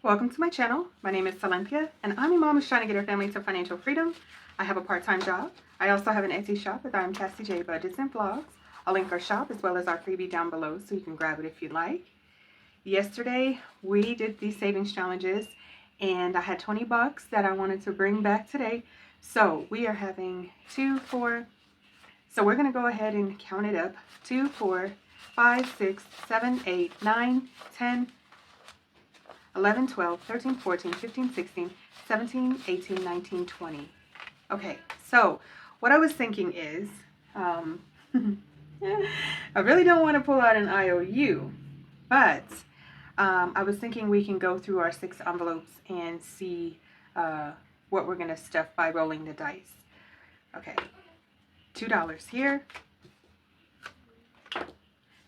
Welcome to my channel. My name is Silynthia, and I'm a mom who's trying to get her family to financial freedom. I have a part-time job. I also have an Etsy shop with I'm Cassie J Budgets and Vlogs. I'll link our shop as well as our freebie down below so you can grab it if you'd like. Yesterday, we did these savings challenges, and I had 20 bucks that I wanted to bring back today. So we are having 2, 4. So we're going to go ahead and count it up. 2, 4, 5, 6, 7, 8, 9, 10, 11, 12, 13, 14, 15, 16, 17, 18, 19, 20. Okay, so what I was thinking is, I really don't want to pull out an IOU, but I was thinking we can go through our 6 envelopes and see what we're going to stuff by rolling the dice. Okay, $2 here,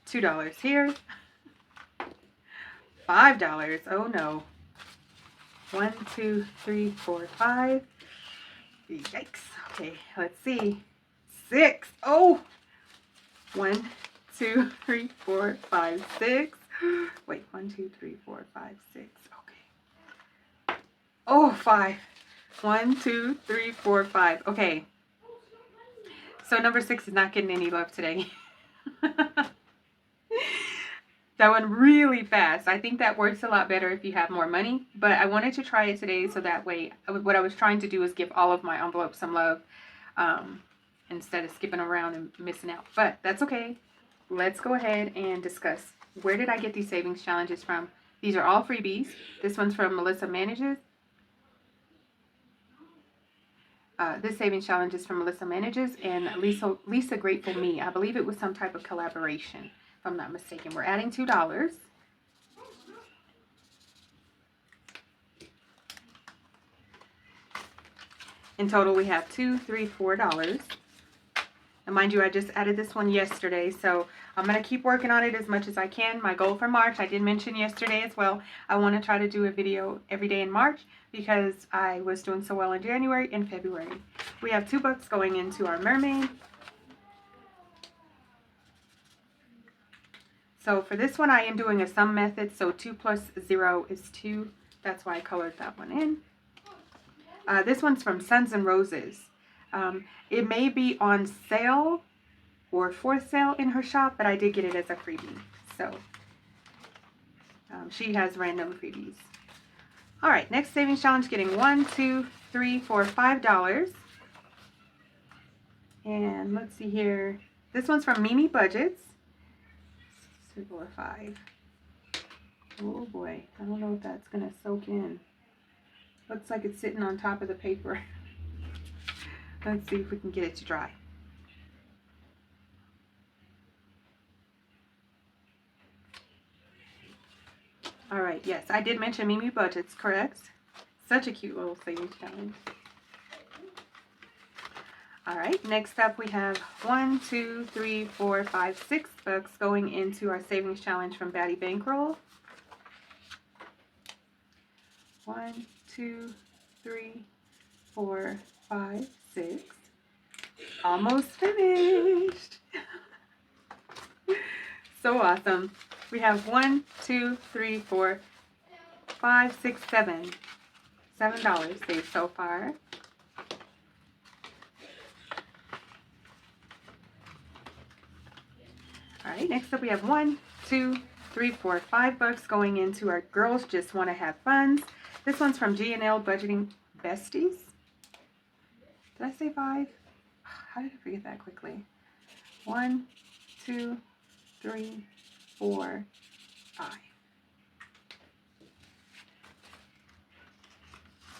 $2 here, $5. Oh no. 1, 2, 3, 4, 5. Yikes. Okay, let's see. 6. Oh! 1, 2, 3, 4, 5, 6. Wait, 1, 2, 3, 4, 5, 6. Okay. Oh, 5. 1, 2, 3, 4, 5. Okay. So number 6 is not getting any love today. That went really fast. I think that works a lot better if you have more money, but I wanted to try it today so that way what I was trying to do is give all of my envelopes some love instead of skipping around and missing out. But that's okay. Let's go ahead and discuss where did I get these savings challenges from. These are all freebies. This one's from Melissa Manages. This savings challenge is from Melissa Manages and Lisa Grateful Me. I believe it was some type of collaboration. If I'm not mistaken. We're adding $2. In total, we have $2, $3, $4. And mind you, I just added this one yesterday, so I'm going to keep working on it as much as I can. My goal for March, I did mention yesterday as well, I want to try to do a video every day in March because I was doing so well in January and February. We have $2 going into our mermaid. So for this one, I am doing a sum method. So 2 plus 0 is 2. That's why I colored that one in. This one's from Suns and Roses. It may be on sale or for sale in her shop, but I did get it as a freebie. So she has random freebies. All right, next savings challenge, getting $1, $2, $3, $4, $5. And let's see here. This one's from Mimi Budgets. 2, 4, 5. Oh boy, I don't know if that's gonna soak in. Looks like it's sitting on top of the paper. Let's see if we can get it to dry. All right, yes, I did mention Mimi Budgets, correct? Such a cute little savings challenge. All right, next up we have 1, 2, 3, 4, 5, $6 going into our savings challenge from Batty Bankroll. 1, 2, 3, 4, 5, 6. Almost finished. So awesome. We have 1, 2, 3, 4, 5, 6, 7. $7 saved so far. All right, next up we have 1, 2, 3, 4, $5 going into our Girls Just Want to Have Funds. This one's from G&L Budgeting Besties. Did I say 5? How did I forget that quickly? 1, 2, 3, 4, 5.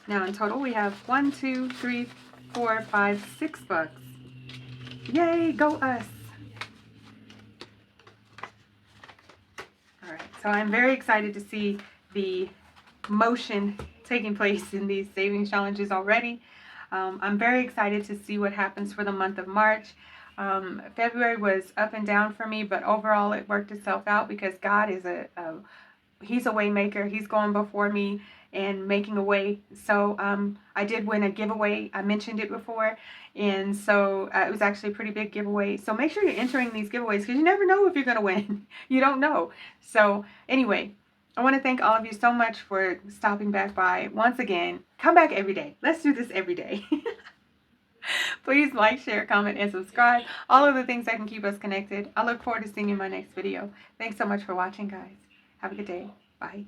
Now in total we have 1, 2, 3, 4, 5, $6. Yay, go us! So I'm very excited to see the motion taking place in these savings challenges already. I'm very excited to see what happens for the month of March. February was up and down for me, but overall it worked itself out because God is He's a way maker. He's going before me and making a way. So I did win a giveaway. I mentioned it before. And so it was actually a pretty big giveaway. So make sure you're entering these giveaways because you never know if you're going to win. You don't know. So anyway, I want to thank all of you so much for stopping back by. Once again, come back every day. Let's do this every day. Please like, share, comment, and subscribe. All of the things that can keep us connected. I look forward to seeing you in my next video. Thanks so much for watching, guys. Have a good day. Bye.